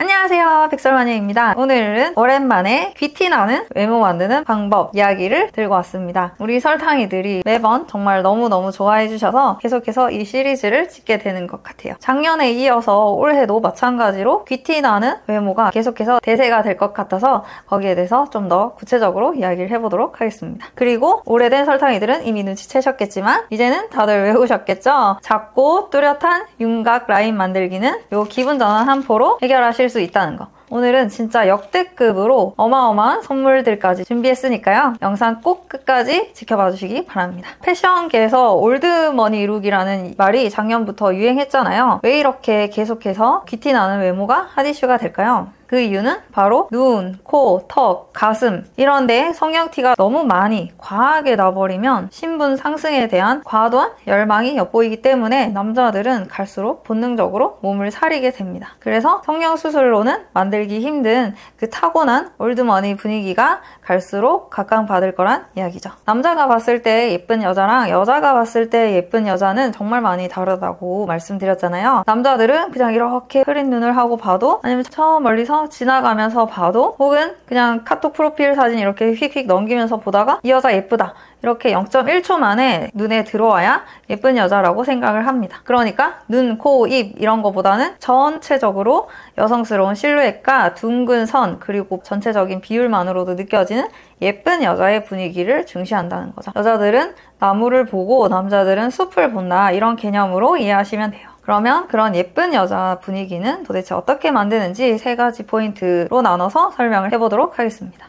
안녕하세요, 백설마녀입니다. 오늘은 오랜만에 귀티 나는 외모 만드는 방법 이야기를 들고 왔습니다. 우리 설탕이들이 매번 정말 너무너무 좋아해 주셔서 계속해서 이 시리즈를 찍게 되는 것 같아요. 작년에 이어서 올해도 마찬가지로 귀티 나는 외모가 계속해서 대세가 될 것 같아서 거기에 대해서 좀 더 구체적으로 이야기를 해보도록 하겠습니다. 그리고 오래된 설탕이들은 이미 눈치채셨겠지만 이제는 다들 외우셨겠죠? 작고 뚜렷한 윤곽 라인 만들기는 요 기분 전환 한 포로 해결하실 수 있다는 거. 오늘은 진짜 역대급으로 어마어마한 선물들까지 준비했으니까요. 영상 꼭 끝까지 지켜봐 주시기 바랍니다. 패션계에서 올드머니 룩이라는 말이 작년부터 유행했잖아요. 왜 이렇게 계속해서 귀티 나는 외모가 핫 이슈가 될까요? 그 이유는 바로 눈, 코, 턱, 가슴 이런 데에 성형티가 너무 많이 과하게 나버리면 신분 상승에 대한 과도한 열망이 엿보이기 때문에 남자들은 갈수록 본능적으로 몸을 사리게 됩니다. 그래서 성형수술로는 만들기 힘든 그 타고난 올드머니 분위기가 갈수록 각광받을 거란 이야기죠. 남자가 봤을 때 예쁜 여자랑 여자가 봤을 때 예쁜 여자는 정말 많이 다르다고 말씀드렸잖아요. 남자들은 그냥 이렇게 흐린 눈을 하고 봐도 아니면 저 멀리서 지나가면서 봐도 혹은 그냥 카톡 프로필 사진 이렇게 휙휙 넘기면서 보다가 이 여자 예쁘다 이렇게 0.1초 만에 눈에 들어와야 예쁜 여자라고 생각을 합니다. 그러니까 눈, 코, 입 이런 거보다는 전체적으로 여성스러운 실루엣과 둥근 선 그리고 전체적인 비율만으로도 느껴지는 예쁜 여자의 분위기를 중시한다는 거죠. 여자들은 나무를 보고 남자들은 숲을 본다 이런 개념으로 이해하시면 돼요. 그러면 그런 예쁜 여자 분위기는 도대체 어떻게 만드는지 세 가지 포인트로 나눠서 설명을 해보도록 하겠습니다.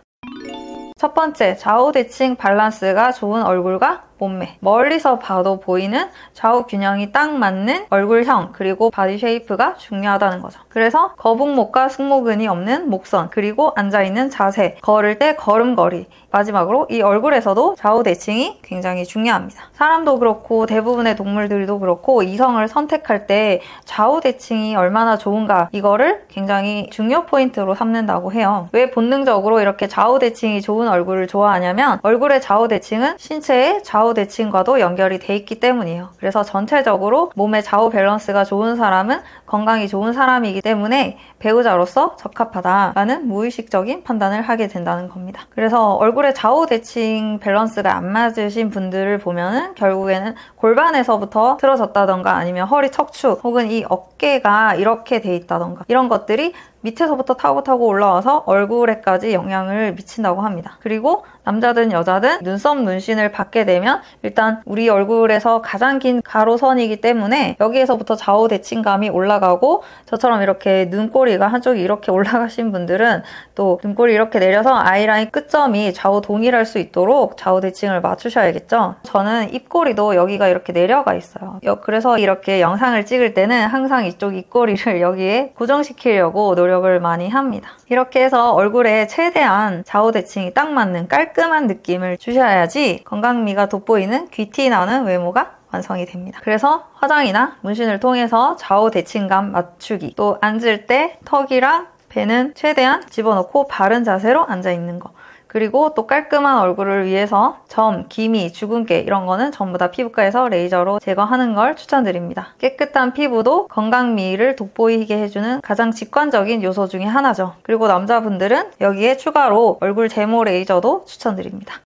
첫 번째, 좌우대칭 밸런스가 좋은 얼굴과 몸매. 멀리서 봐도 보이는 좌우 균형이 딱 맞는 얼굴형 그리고 바디 쉐이프가 중요하다는 거죠. 그래서 거북목과 승모근이 없는 목선 그리고 앉아있는 자세, 걸을 때 걸음걸이 마지막으로 이 얼굴에서도 좌우 대칭이 굉장히 중요합니다. 사람도 그렇고 대부분의 동물들도 그렇고 이성을 선택할 때 좌우 대칭이 얼마나 좋은가 이거를 굉장히 중요 포인트로 삼는다고 해요. 왜 본능적으로 이렇게 좌우 대칭이 좋은 얼굴을 좋아하냐면 얼굴의 좌우 대칭은 신체의 좌우 대칭과도 연결이 돼 있기 때문이에요. 그래서 전체적으로 몸의 좌우 밸런스가 좋은 사람은 건강이 좋은 사람이기 때문에 배우자로서 적합하다라는 무의식적인 판단을 하게 된다는 겁니다. 그래서 얼굴의 좌우 대칭 밸런스가 안 맞으신 분들을 보면은 결국에는 골반에서부터 틀어졌다던가 아니면 허리 척추 혹은 이 어깨가 이렇게 돼 있다던가 이런 것들이 밑에서부터 타고 올라와서 얼굴에까지 영향을 미친다고 합니다. 그리고 남자든 여자든 눈썹 문신을 받게 되면 일단 우리 얼굴에서 가장 긴 가로선이기 때문에 여기에서부터 좌우 대칭감이 올라가고 저처럼 이렇게 눈꼬리가 한쪽이 이렇게 올라가신 분들은 또 눈꼬리 이렇게 내려서 아이라인 끝점이 좌우 동일할 수 있도록 좌우 대칭을 맞추셔야겠죠. 저는 입꼬리도 여기가 이렇게 내려가 있어요. 그래서 이렇게 영상을 찍을 때는 항상 이쪽 입꼬리를 여기에 고정시키려고 노력을 많이 합니다. 이렇게 해서 얼굴에 최대한 좌우 대칭이 딱 맞는 깔끔한 느낌을 주셔야지 건강미가 돋보이는 귀티 나는 외모가 완성이 됩니다. 그래서 화장이나 문신을 통해서 좌우 대칭감 맞추기, 또 앉을 때 턱이랑 배는 최대한 집어넣고 바른 자세로 앉아있는 거, 그리고 또 깔끔한 얼굴을 위해서 점, 기미, 주근깨 이런 거는 전부 다 피부과에서 레이저로 제거하는 걸 추천드립니다. 깨끗한 피부도 건강미를 돋보이게 해주는 가장 직관적인 요소 중에 하나죠. 그리고 남자분들은 여기에 추가로 얼굴 제모 레이저도 추천드립니다.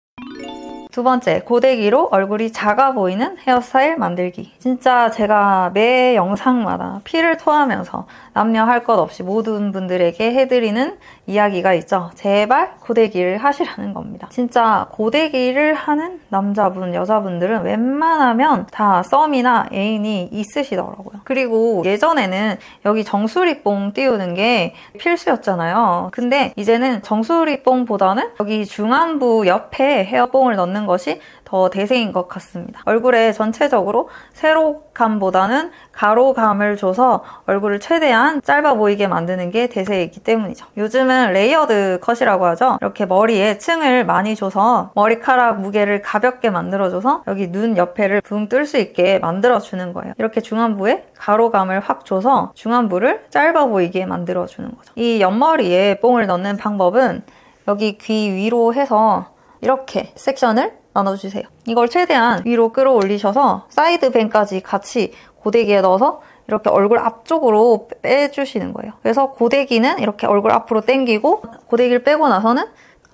두 번째, 고데기로 얼굴이 작아 보이는 헤어스타일 만들기. 진짜 제가 매 영상마다 피를 토하면서 남녀 할 것 없이 모든 분들에게 해드리는 이야기가 있죠. 제발 고데기를 하시라는 겁니다. 진짜 고데기를 하는 남자분, 여자분들은 웬만하면 다 썸이나 애인이 있으시더라고요. 그리고 예전에는 여기 정수리뽕 띄우는 게 필수였잖아요. 근데 이제는 정수리뽕보다는 여기 중안부 옆에 헤어뽕을 넣는 것이 더 대세인 것 같습니다. 얼굴에 전체적으로 세로감보다는 가로감을 줘서 얼굴을 최대한 짧아 보이게 만드는 게 대세이기 때문이죠. 요즘은 레이어드 컷이라고 하죠. 이렇게 머리에 층을 많이 줘서 머리카락 무게를 가볍게 만들어줘서 여기 눈 옆에를 붕 뜰 수 있게 만들어주는 거예요. 이렇게 중안부에 가로감을 확 줘서 중안부를 짧아 보이게 만들어주는 거죠. 이 옆머리에 뽕을 넣는 방법은 여기 귀 위로 해서 이렇게 섹션을 나눠주세요. 이걸 최대한 위로 끌어올리셔서 사이드 밴까지 같이 고데기에 넣어서 이렇게 얼굴 앞쪽으로 빼주시는 거예요. 그래서 고데기는 이렇게 얼굴 앞으로 당기고 고데기를 빼고 나서는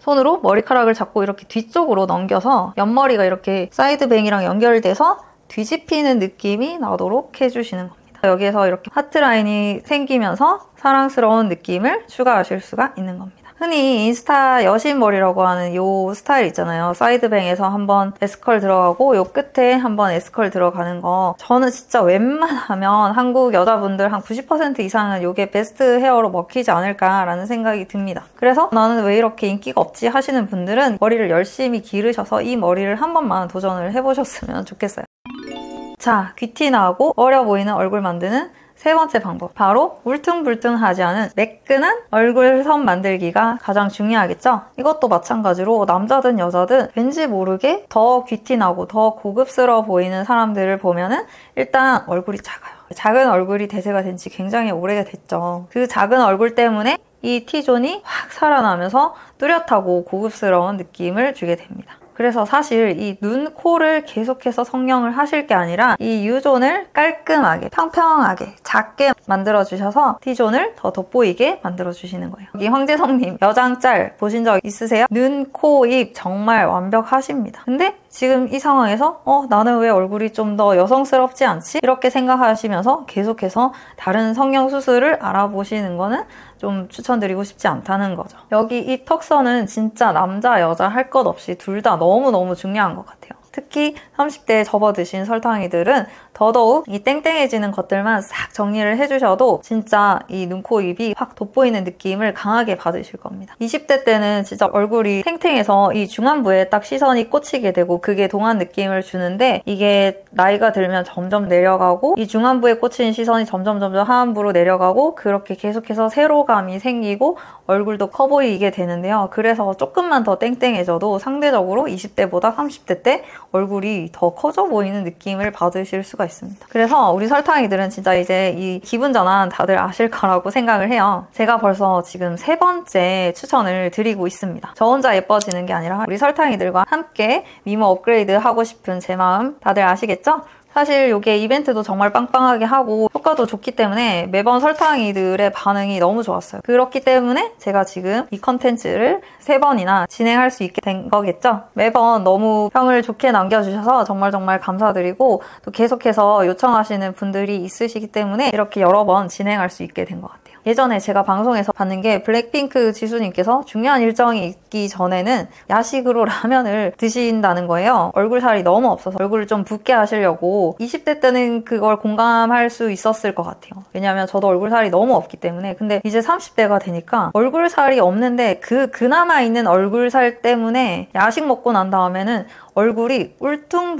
손으로 머리카락을 잡고 이렇게 뒤쪽으로 넘겨서 옆머리가 이렇게 사이드뱅이랑 연결돼서 뒤집히는 느낌이 나도록 해주시는 겁니다. 여기에서 이렇게 하트라인이 생기면서 사랑스러운 느낌을 추가하실 수가 있는 겁니다. 흔히 인스타 여신머리라고 하는 요 스타일 있잖아요. 사이드뱅에서 한번 S컬 들어가고 요 끝에 한번 S컬 들어가는 거. 저는 진짜 웬만하면 한국 여자분들 한 90% 이상은 요게 베스트 헤어로 먹히지 않을까라는 생각이 듭니다. 그래서 나는 왜 이렇게 인기가 없지 하시는 분들은 머리를 열심히 기르셔서 이 머리를 한 번만 도전을 해보셨으면 좋겠어요. 자, 귀티 나고 어려 보이는 얼굴 만드는 세 번째 방법, 바로 울퉁불퉁하지 않은 매끈한 얼굴선 만들기가 가장 중요하겠죠? 이것도 마찬가지로 남자든 여자든 왠지 모르게 더 귀티나고 더 고급스러워 보이는 사람들을 보면은 일단 얼굴이 작아요. 작은 얼굴이 대세가 된 지 굉장히 오래됐죠. 그 작은 얼굴 때문에 이 T존이 확 살아나면서 뚜렷하고 고급스러운 느낌을 주게 됩니다. 그래서 사실 이 눈, 코를 계속해서 성형을 하실 게 아니라 이 U존을 깔끔하게, 평평하게, 작게 만들어주셔서 T존을 더 돋보이게 만들어주시는 거예요. 여기 황재성님 여장짤 보신 적 있으세요? 눈, 코, 입 정말 완벽하십니다. 근데 지금 이 상황에서 나는 왜 얼굴이 좀 더 여성스럽지 않지? 이렇게 생각하시면서 계속해서 다른 성형 수술을 알아보시는 거는 좀 추천드리고 싶지 않다는 거죠. 여기 이 턱선은 진짜 남자, 여자 할 것 없이 둘 다 너무너무 중요한 것 같아요. 특히 30대에 접어드신 설탕이들은 더더욱 이 땡땡해지는 것들만 싹 정리를 해주셔도 진짜 이 눈, 코, 입이 확 돋보이는 느낌을 강하게 받으실 겁니다. 20대 때는 진짜 얼굴이 탱탱해서 이 중안부에 딱 시선이 꽂히게 되고 그게 동안 느낌을 주는데 이게 나이가 들면 점점 내려가고 이 중안부에 꽂힌 시선이 점점 하안부로 내려가고 그렇게 계속해서 세로감이 생기고 얼굴도 커 보이게 되는데요. 그래서 조금만 더 땡땡해져도 상대적으로 20대보다 30대 때 얼굴이 더 커져 보이는 느낌을 받으실 수가 있습니다. 그래서 우리 설탕이들은 진짜 이제 이 기분 전환 다들 아실 거라고 생각을 해요. 제가 벌써 지금 3번째 추천을 드리고 있습니다. 저 혼자 예뻐지는 게 아니라 우리 설탕이들과 함께 미모 업그레이드 하고 싶은 제 마음 다들 아시겠죠? 사실 이게 이벤트도 정말 빵빵하게 하고 효과도 좋기 때문에 매번 설탕이들의 반응이 너무 좋았어요. 그렇기 때문에 제가 지금 이 컨텐츠를 3번이나 진행할 수 있게 된 거겠죠? 매번 너무 평을 좋게 남겨주셔서 정말 감사드리고 또 계속해서 요청하시는 분들이 있으시기 때문에 이렇게 여러 번 진행할 수 있게 된 것 같아요. 예전에 제가 방송에서 봤는 게 블랙핑크 지수님께서 중요한 일정이 있기 전에는 야식으로 라면을 드신다는 거예요. 얼굴살이 너무 없어서 얼굴을 좀 붓게 하시려고 20대 때는 그걸 공감할 수 있었을 것 같아요. 왜냐하면 저도 얼굴살이 너무 없기 때문에. 근데 이제 30대가 되니까 얼굴살이 없는데 그나마 있는 얼굴살 때문에 야식 먹고 난 다음에는 얼굴이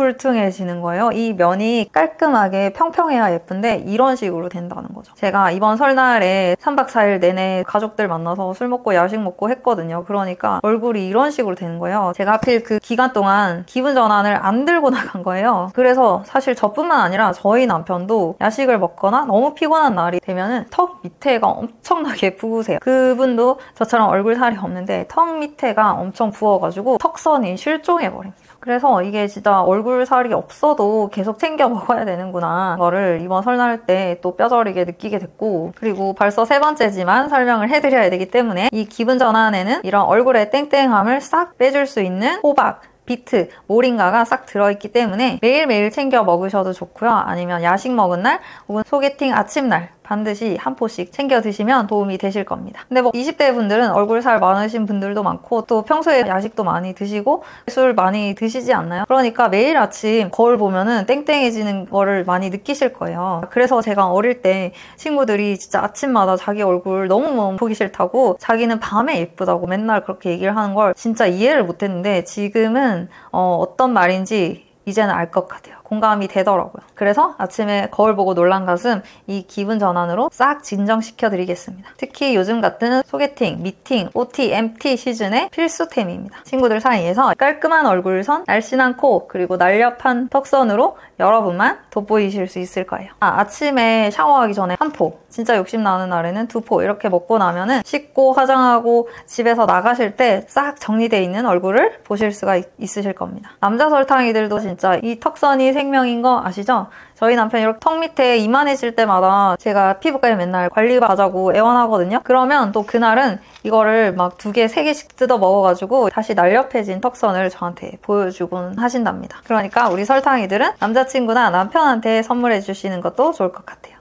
울퉁불퉁해지는 거예요. 이 면이 깔끔하게 평평해야 예쁜데 이런 식으로 된다는 거죠. 제가 이번 설날에 3박 4일 내내 가족들 만나서 술 먹고 야식 먹고 했거든요. 그러니까 얼굴이 이런 식으로 되는 거예요. 제가 하필 그 기간 동안 기분 전환을 안 들고 나간 거예요. 그래서 사실 저뿐만 아니라 저희 남편도 야식을 먹거나 너무 피곤한 날이 되면은 턱 밑에가 엄청나게 부으세요. 그분도 저처럼 얼굴살이 없는데 턱 밑에가 엄청 부어가지고 턱선이 실종해버립니다. 그래서 이게 진짜 얼굴살이 없어도 계속 챙겨 먹어야 되는구나 이거를 이번 설날 때 또 뼈저리게 느끼게 됐고, 그리고 벌써 3번째지만 설명을 해드려야 되기 때문에 이 기분 전환에는 이런 얼굴의 땡땡함을 싹 빼줄 수 있는 호박, 비트, 모링가가 싹 들어있기 때문에 매일매일 챙겨 먹으셔도 좋고요. 아니면 야식 먹은 날 혹은 소개팅 아침날 반드시 한 포씩 챙겨 드시면 도움이 되실 겁니다. 근데 뭐 20대 분들은 얼굴살 많으신 분들도 많고 또 평소에 야식도 많이 드시고 술 많이 드시지 않나요? 그러니까 매일 아침 거울 보면은 땡땡해지는 거를 많이 느끼실 거예요. 그래서 제가 어릴 때 친구들이 진짜 아침마다 자기 얼굴 너무 보기 싫다고 자기는 밤에 예쁘다고 맨날 그렇게 얘기를 하는 걸 진짜 이해를 못했는데 지금은 어떤 말인지 이제는 알 것 같아요. 공감이 되더라고요. 그래서 아침에 거울 보고 놀란 가슴 이 기분 전환으로 싹 진정시켜 드리겠습니다. 특히 요즘 같은 소개팅, 미팅, OT, MT 시즌의 필수템입니다. 친구들 사이에서 깔끔한 얼굴선, 날씬한 코, 그리고 날렵한 턱선으로 여러분만 돋보이실 수 있을 거예요. 아침에 샤워하기 전에 한 포, 진짜 욕심나는 날에는 2포 이렇게 먹고 나면은 씻고 화장하고 집에서 나가실 때 싹 정리되어 있는 얼굴을 보실 수가 있으실 겁니다. 남자 설탕이들도 진짜 진짜 이 턱선이 생명인 거 아시죠? 저희 남편 이렇게 턱 밑에 이만해질 때마다 제가 피부과에 맨날 관리받자고 애원하거든요. 그러면 또 그날은 이거를 막 2개, 3개씩 뜯어 먹어가지고 다시 날렵해진 턱선을 저한테 보여주곤 하신답니다. 그러니까 우리 설탕이들은 남자친구나 남편한테 선물해 주시는 것도 좋을 것 같아요.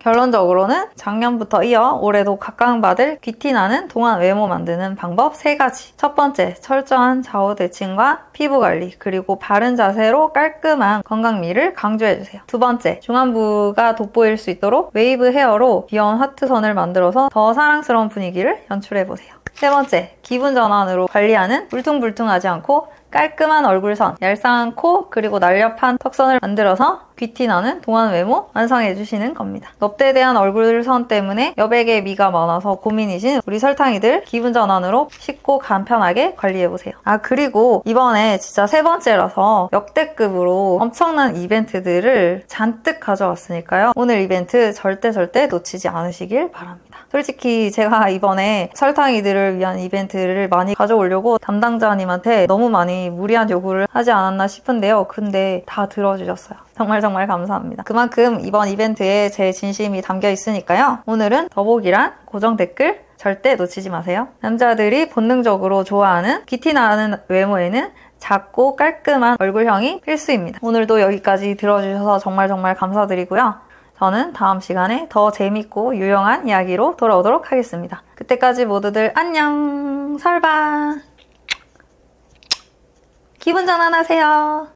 결론적으로는 작년부터 이어 올해도 각광받을 귀티나는 동안 외모 만드는 방법 3가지. 첫 번째, 철저한 좌우 대칭과 피부 관리, 그리고 바른 자세로 깔끔한 건강미를 강조해주세요. 두 번째, 중안부가 돋보일 수 있도록 웨이브 헤어로 귀여운 하트선을 만들어서 더 사랑스러운 분위기를 연출해보세요. 세 번째, 기분 전환으로 관리하는 울퉁불퉁하지 않고 깔끔한 얼굴선, 얄쌍한 코, 그리고 날렵한 턱선을 만들어서 귀티나는 동안 외모 완성해주시는 겁니다. 넙대대한 얼굴선 때문에 여백의 미가 많아서 고민이신 우리 설탕이들 기분 전환으로 쉽고 간편하게 관리해보세요. 아, 그리고 이번에 진짜 3번째라서 역대급으로 엄청난 이벤트들을 잔뜩 가져왔으니까요. 오늘 이벤트 절대 놓치지 않으시길 바랍니다. 솔직히 제가 이번에 설탕이들을 위한 이벤트를 많이 가져오려고 담당자님한테 너무 많이 무리한 요구를 하지 않았나 싶은데요. 근데 다 들어주셨어요. 정말 감사합니다. 그만큼 이번 이벤트에 제 진심이 담겨 있으니까요. 오늘은 더보기란 고정 댓글 절대 놓치지 마세요. 남자들이 본능적으로 좋아하는 귀티나는 외모에는 작고 깔끔한 얼굴형이 필수입니다. 오늘도 여기까지 들어주셔서 정말 감사드리고요. 저는 다음 시간에 더 재밌고 유용한 이야기로 돌아오도록 하겠습니다. 그때까지 모두들 안녕! 설바! 기분 전환하세요.